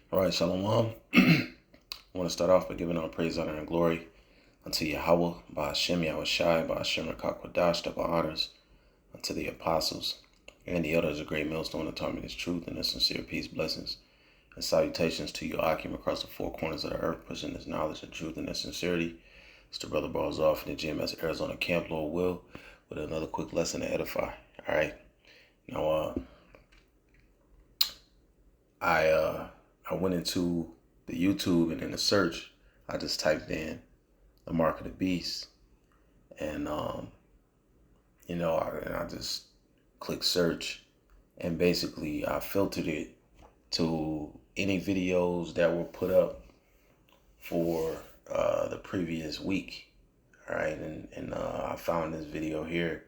All right, Shalom. I want to start off by giving all praise, honor, and glory unto Yahweh, by Hashem, Yahweh Shai, by Hashem, Rakakwadash, double honors unto the apostles and the elders of Great Millstone, that taught me this truth and the sincere peace, blessings, and salutations to you, Akim, across the four corners of the earth, pushing this knowledge and truth and this sincerity. It's the Brother Balls off in the GMS Arizona Camp, Lord will, with another quick lesson to edify. All right. Now, I went into the YouTube, and in the search, I just typed in the mark of the beast, and I just clicked search, and basically I filtered it to any videos that were put up for the previous week. All right, and I found this video here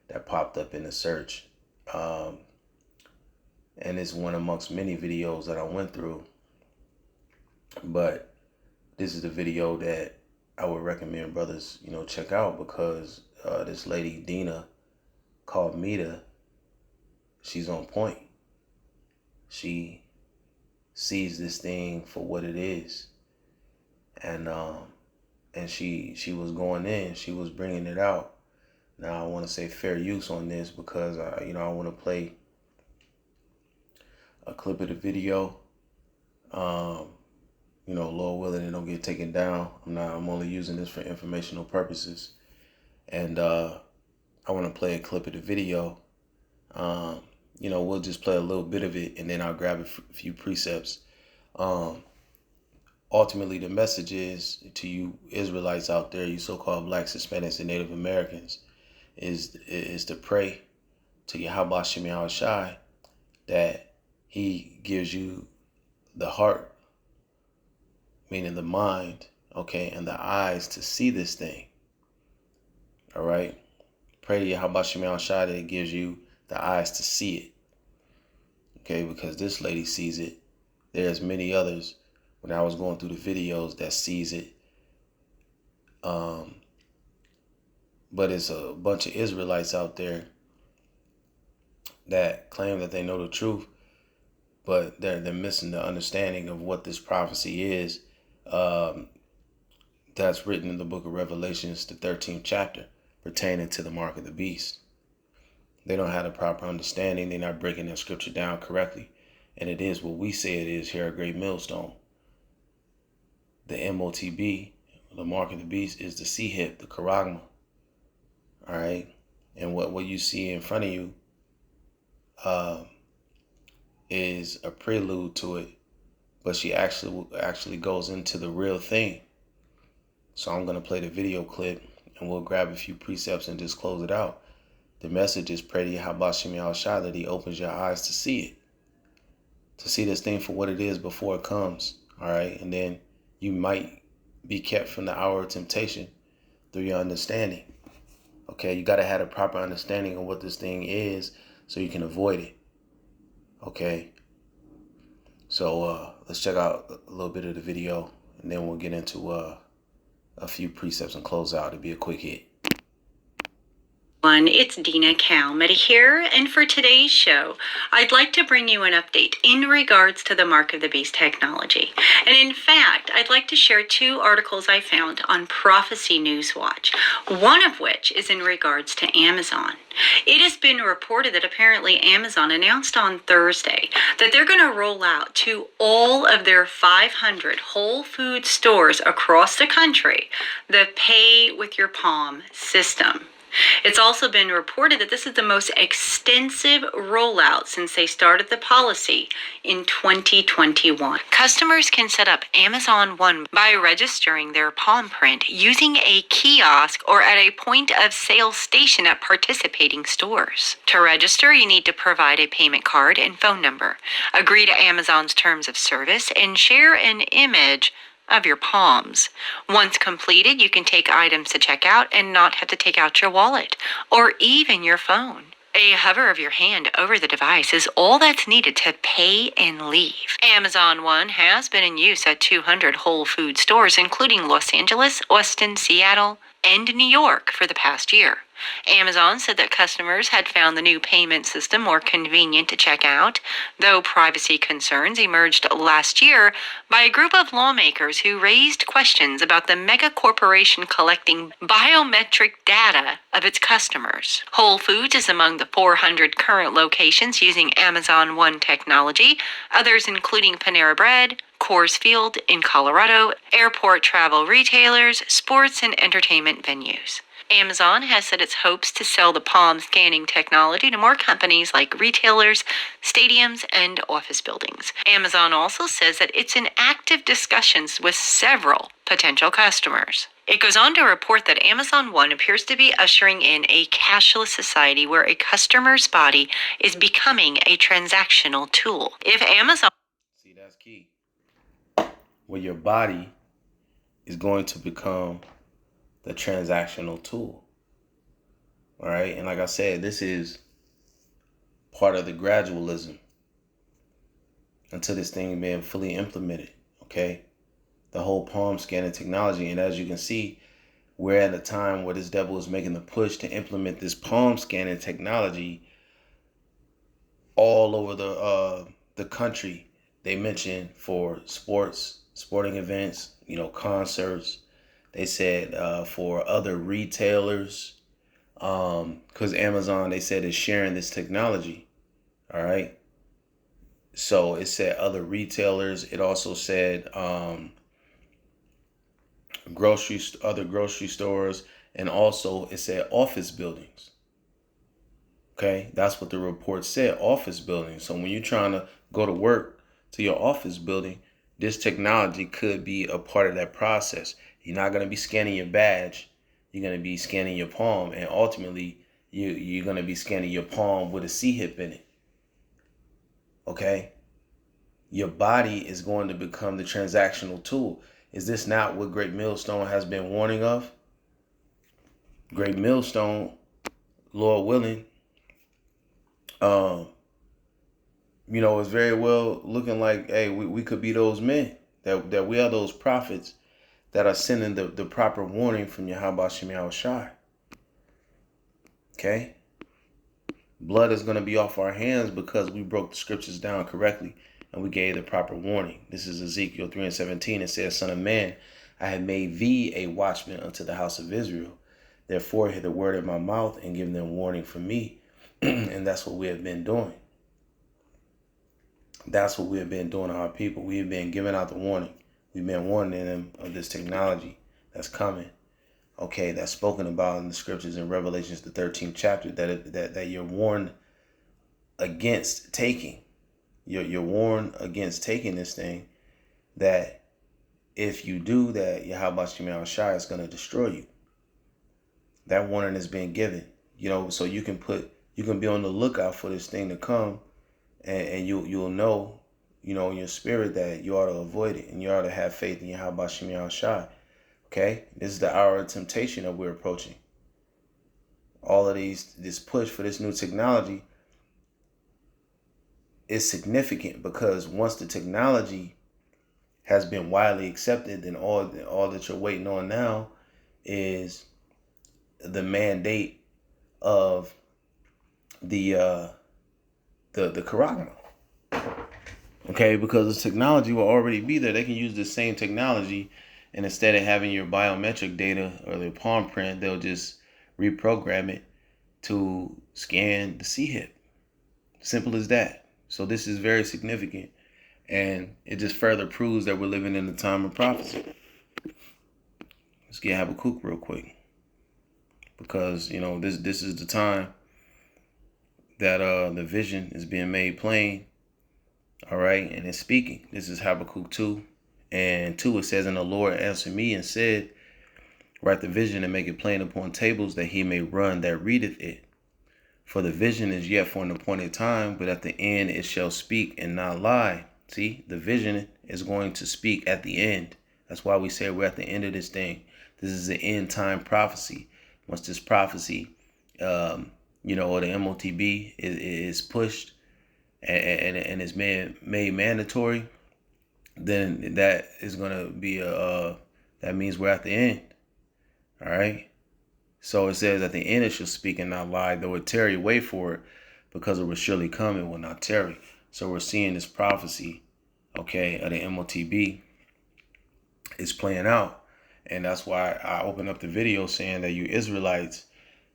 that popped up in the search. And it's one amongst many videos that I went through. But this is the video that I would recommend brothers, check out, because this lady, Dina, called Mita, she's on point. She sees this thing for what it is. And she was going in, she was bringing it out. Now I want to say fair use on this, because I want to play a clip of the video. Lord willing, it don't get taken down. I'm only using this for informational purposes. And I want to play a clip of the video. We'll just play a little bit of it, and then I'll grab a few precepts. Ultimately, the message is to you Israelites out there, you so-called blacks, Hispanics, and Native Americans, is to pray to Yahweh Shem Yahweh Shai that he gives you the heart, meaning the mind, okay, and the eyes to see this thing. All right? Pray to Yahweh Shem Yahweh Shai that it gives you the eyes to see it. Okay, because this lady sees it. There's many others, when I was going through the videos, that sees it. But it's a bunch of Israelites out there that claim that they know the truth, but they're missing the understanding of what this prophecy is. That's written in the book of Revelations, the 13th chapter, pertaining to the mark of the beast. They don't have the proper understanding. They're not breaking that scripture down correctly. And it is what we say it is here at Great Millstone. The MOTB, the mark of the beast, is the C-hip, the charagma. All right? And what you see in front of you is a prelude to it. But she actually goes into the real thing. So I'm going to play the video clip, and we'll grab a few precepts and just close it out. The message is, pray to Yahweh Shem Yahweh Shai that he opens your eyes to see it. To see this thing for what it is before it comes. All right? And then you might be kept from the hour of temptation through your understanding. Okay? You got to have a proper understanding of what this thing is so you can avoid it. Okay? So let's check out a little bit of the video, and then we'll get into a few precepts and close out. It'll be a quick hit. It's Dina Kalmeta here, and for today's show, I'd like to bring you an update in regards to the Mark of the Beast technology. And in fact, I'd like to share two articles I found on Prophecy Newswatch, one of which is in regards to Amazon. It has been reported that apparently Amazon announced on Thursday that they're going to roll out to all of their 500 Whole Foods stores across the country the Pay with Your Palm system. It's also been reported that this is the most extensive rollout since they started the policy in 2021. Customers can set up Amazon One by registering their palm print using a kiosk or at a point of sale station at participating stores. To register, you need to provide a payment card and phone number, agree to Amazon's terms of service, and share an image of your palms. Once completed, you can take items to checkout and not have to take out your wallet or even your phone. A hover of your hand over the device is all that's needed to pay and leave. Amazon One has been in use at 200 Whole Foods stores, including Los Angeles, Austin, Seattle, and New York for the past year. Amazon said that customers had found the new payment system more convenient to check out, though privacy concerns emerged last year by a group of lawmakers who raised questions about the mega corporation collecting biometric data of its customers. Whole Foods is among the 400 current locations using Amazon One technology, others including Panera Bread, Coors Field in Colorado, airport travel retailers, sports and entertainment venues. Amazon has said its hopes to sell the palm scanning technology to more companies like retailers, stadiums, and office buildings. Amazon also says that it's in active discussions with several potential customers. It goes on to report that Amazon One appears to be ushering in a cashless society where a customer's body is becoming a transactional tool. If Amazon... See, that's key. Where your body is going to become the transactional tool. All right. And like I said, this is part of the gradualism until this thing being fully implemented. Okay. The whole palm scanning technology. And as you can see, we're at a time where this devil is making the push to implement this palm scanning technology all over the country. They mentioned for sporting events, concerts. They said for other retailers, because Amazon, they said, is sharing this technology. All right. So it said other retailers. It also said other grocery stores, and also it said office buildings. Okay, that's what the report said, office buildings. So when you're trying to go to work to your office building, this technology could be a part of that process. You're not going to be scanning your badge. You're going to be scanning your palm. And ultimately, you're going to be scanning your palm with a C-hip in it. Okay? Your body is going to become the transactional tool. Is this not what Great Millstone has been warning of? Great Millstone, Lord willing, it's very well looking like, hey, we could be those men, that we are those prophets that are sending the proper warning from Yahweh Shem Yahushai. Okay? Blood is going to be off our hands because we broke the scriptures down correctly and we gave the proper warning. This is Ezekiel 3:17. It says, Son of man, I have made thee a watchman unto the house of Israel. Therefore, hear the word of my mouth and give them warning from me. And that's what we have been doing. That's what we have been doing to our people. We have been giving out the warning. We've been warning them of this technology that's coming. Okay, that's spoken about in the scriptures in Revelations, the 13th chapter, that you're warned against taking. You're warned against taking this thing, that if you do that, Yahweh Shem Yahushai is going to destroy you. That warning is being given, so you can be on the lookout for this thing to come, and you'll know, in your spirit that you ought to avoid it, and you ought to have faith in Yahweh Shem Yahushai. Okay, this is the hour of temptation that we're approaching. All of this push for this new technology is significant, because once the technology has been widely accepted, then all that you're waiting on now is the mandate of the Karagma. Okay, because the technology will already be there. They can use the same technology, and instead of having your biometric data or their palm print, they'll just reprogram it to scan the C-hip. Simple as that. So this is very significant, and it just further proves that we're living in the time of prophecy. Let's get Habakkuk real quick, because this is the time that the vision is being made plain. All right, and it's speaking. This is Habakkuk 2 and 2. It says, and the Lord answered me and said, write the vision and make it plain upon tables, that he may run that readeth it. For the vision is yet for an appointed time, but at the end it shall speak and not lie. See, the vision is going to speak at the end. That's why we say we're at the end of this thing. This is the end time prophecy. Once this prophecy, or the MOTB is pushed and is made mandatory, then that is going to be that means we're at the end. All right. So it says, at the end it shall speak and not lie, though it tarry, wait for it, because it will surely come and will not tarry. So we're seeing this prophecy, okay, of the MOTB is playing out. And that's why I opened up the video saying that you Israelites,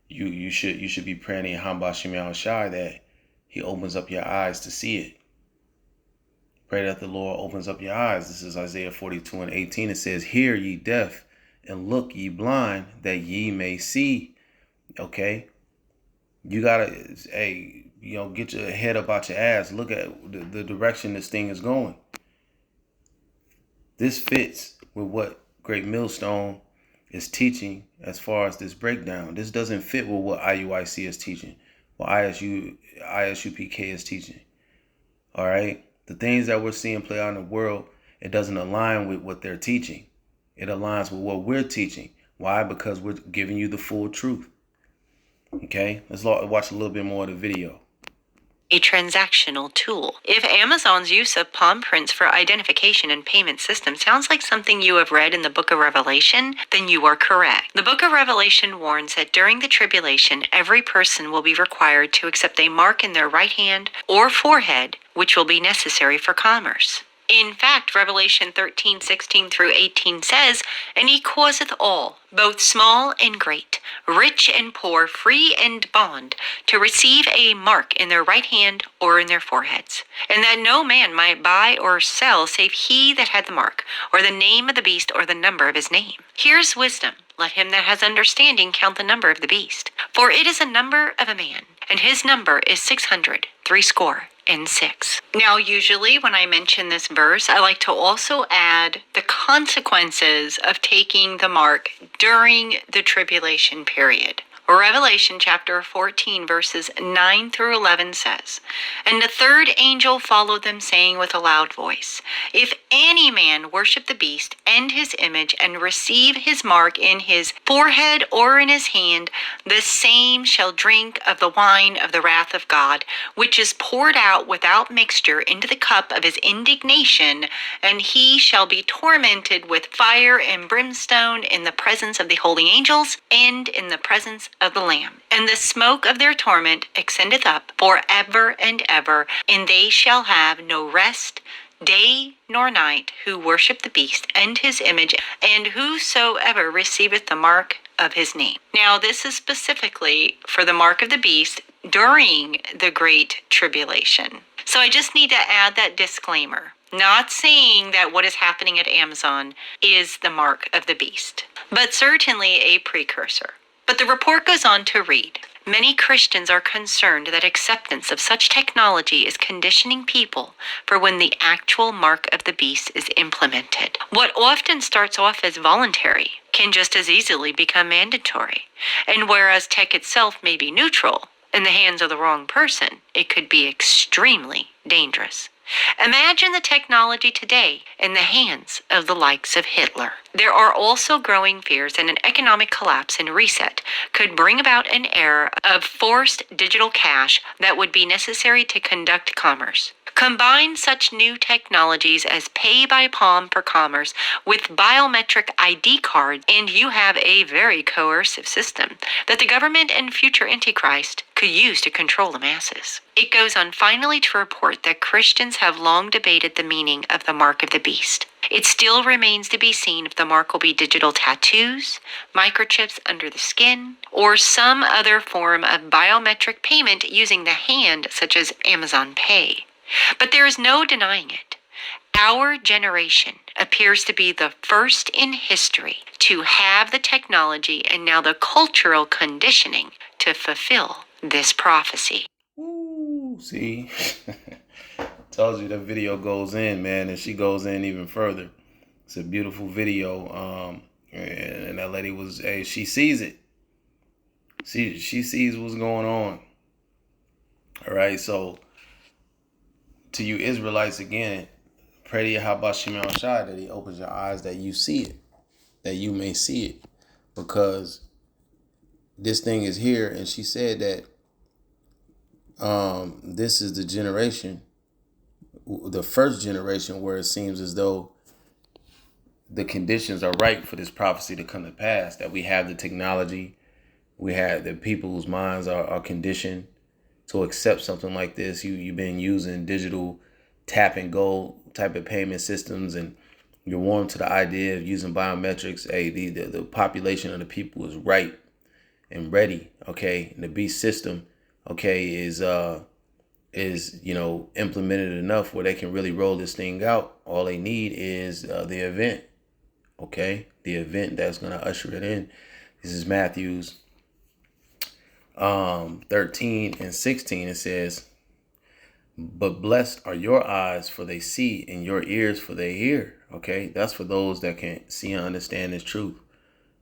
you should be praying in Hamba Shemel Shai that he opens up your eyes to see it. Pray that the Lord opens up your eyes. This is Isaiah 42:18. It says, hear ye deaf, and look ye blind, that ye may see. Okay? You gotta, get your head up out your ass. Look at the direction this thing is going. This fits with what Great Millstone is teaching as far as this breakdown. This doesn't fit with what IUIC is teaching, what ISUPK is teaching. All right? The things that we're seeing play out in the world, it doesn't align with what they're teaching. It aligns with what we're teaching. Why? Because we're giving you the full truth. Okay? Let's watch a little bit more of the video. A transactional tool. If Amazon's use of palm prints for identification and payment system sounds like something you have read in the book of Revelation, then you are correct. The book of Revelation warns that during the tribulation, every person will be required to accept a mark in their right hand or forehead, which will be necessary for commerce. In fact, Revelation 13:16-18 says, and he causeth all, both small and great, rich and poor, free and bond, to receive a mark in their right hand or in their foreheads, and that no man might buy or sell save he that had the mark, or the name of the beast, or the number of his name. Here's wisdom. Let him that has understanding count the number of the beast. For it is a number of a man, and his number is 666. Now, usually when I mention this verse, I like to also add the consequences of taking the mark during the tribulation period. Revelation chapter 14 verses 9-11 says, and the third angel followed them, saying with a loud voice, if any man worship the beast and his image, and receive his mark in his forehead or in his hand, the same shall drink of the wine of the wrath of God, which is poured out without mixture into the cup of his indignation, and he shall be tormented with fire and brimstone in the presence of the holy angels and in the presence of the Lamb. And the smoke of their torment ascendeth up forever and ever, and they shall have no rest day nor night, who worship the beast and his image, and whosoever receiveth the mark of his name. Now, this is specifically for the mark of the beast during the Great Tribulation. So I just need to add that disclaimer. Not saying that what is happening at Amazon is the mark of the beast, but certainly a precursor. But the report goes on to read, many Christians are concerned that acceptance of such technology is conditioning people for when the actual mark of the beast is implemented. What often starts off as voluntary can just as easily become mandatory. And whereas tech itself may be neutral, in the hands of the wrong person, it could be extremely dangerous. Imagine the technology today in the hands of the likes of Hitler. There are also growing fears that an economic collapse and reset could bring about an era of forced digital cash that would be necessary to conduct commerce. Combine such new technologies as pay by palm for commerce with biometric ID cards, and you have a very coercive system that the government and future Antichrist could use to control the masses. It goes on finally to report that Christians have long debated the meaning of the mark of the beast. It still remains to be seen if the mark will be digital tattoos, microchips under the skin, or some other form of biometric payment using the hand, such as Amazon Pay. But there is no denying it. Our generation appears to be the first in history to have the technology and now the cultural conditioning to fulfill this prophecy. Ooh, see? Tells you the video goes in, man, and she goes in even further. It's a beautiful video. And that lady she sees it. She sees what's going on. All right, so to you Israelites again, pray to Yahweh Shemel Shai that he opens your eyes, that you see it, that you may see it, because this thing is here. And she said that this is the generation, the first generation, where it seems as though the conditions are right for this prophecy to come to pass, that we have the technology, We have the people's minds are conditioned to accept something like this. You've been using digital tap and go type of payment systems, and you're warm to the idea of using biometrics. Hey, the population of the people is ripe and ready. Okay, and the beast system, okay, is implemented enough where they can really roll this thing out. All they need is the event. Okay, the event that's gonna usher it in. This is Matthew's 13 and 16. It says, "But blessed are your eyes, for they see, and your ears, for they hear." Okay, that's for those that can see and understand this truth.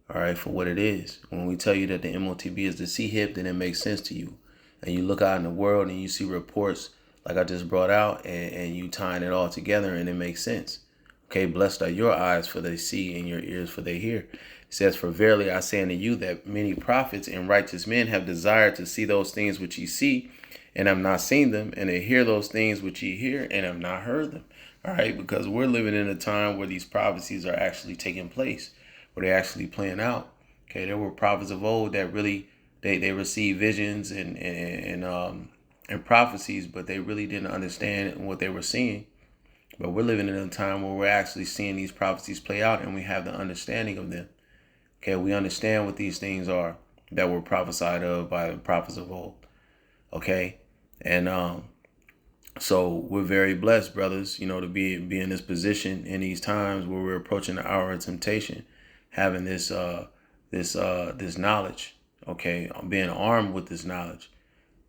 All right, for what it is. When we tell you that the MOTB is the C-HIP, then it makes sense to you. And you look out in the world and you see reports like I just brought out, and you tying it all together, and it makes sense. Okay, blessed are your eyes, for they see, and your ears, for they hear. It says, "For verily I say unto you that many prophets and righteous men have desired to see those things which ye see, and have not seen them, and to hear those things which ye hear, and have not heard them." All right, because we're living in a time where these prophecies are actually taking place, where they're actually playing out. Okay, there were prophets of old that really they received visions and prophecies, but they really didn't understand what they were seeing. But we're living in a time where we're actually seeing these prophecies play out, and we have the understanding of them. Okay, we understand what these things are that were prophesied of by the prophets of old. Okay, and so we're very blessed, brothers, to be in this position in these times where we're approaching the hour of temptation, having this knowledge. Okay, being armed with this knowledge,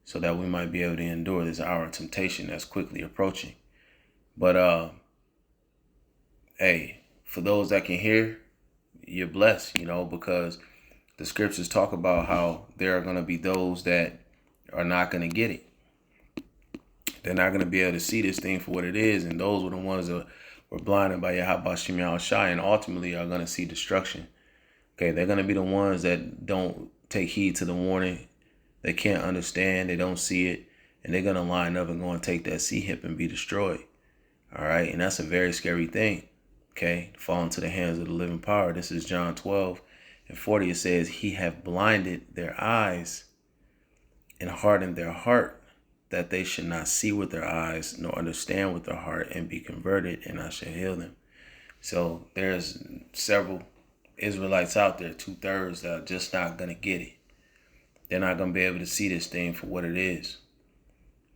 so that we might be able to endure this hour of temptation that's quickly approaching. But hey, for those that can hear, you're blessed, because the scriptures talk about how there are going to be those that are not going to get it. They're not going to be able to see this thing for what it is, and those were the ones that were blinded by Yahweh Shem Yahushai, and ultimately are going to see destruction. Okay, they're going to be the ones that don't take heed to the warning. They can't understand, they don't see it, and they're going to line up and go and take that C-HIP and be destroyed. All right, and that's a very scary thing. Okay, fall into the hands of the living power. This is John 12 and 40. It says, "He hath blinded their eyes and hardened their heart, that they should not see with their eyes, nor understand with their heart, and be converted, and I shall heal them." So there's several Israelites out there, 2/3, that are just not going to get it. They're not going to be able to see this thing for what it is.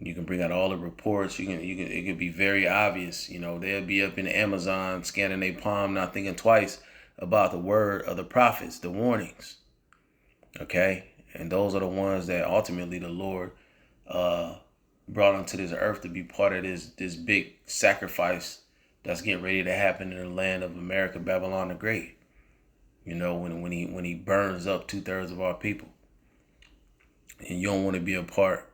You can bring out all the reports. It could be very obvious. They'll be up in the Amazon scanning their palm, not thinking twice about the word of the prophets, the warnings. Okay, and those are the ones that ultimately the Lord brought onto this earth to be part of this big sacrifice that's getting ready to happen in the land of America, Babylon the Great. When he burns up 2/3 of our people, and you don't want to be a part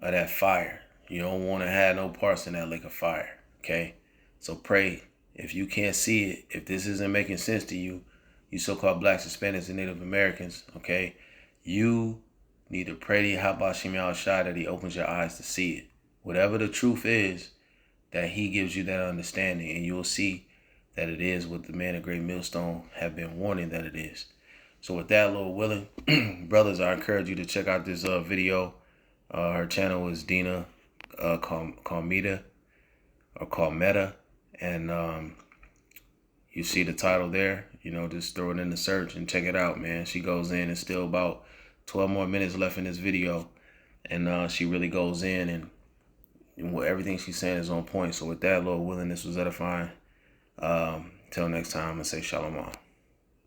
of that fire. You don't want to have no parts in that lake of fire. Okay, so pray. If you can't see it, if this isn't making sense to you, you so-called blacks, Hispanics, and Native Americans, okay, you need to pray to Yahweh Shem Yahushai that he opens your eyes to see it. Whatever the truth is, that he gives you that understanding, and you'll see that it is what the man of Great Millstone have been warning that it is. So with that, Lord willing, brothers, I encourage you to check out this video. Her channel is Dina Calmeta, and you see the title there. Just throw it in the search and check it out, man. She goes in, and still about 12 more minutes left in this video, and she really goes in, and everything she's saying is on point. So with that, Lord willing, this was edifying. Till next time, I say shalom.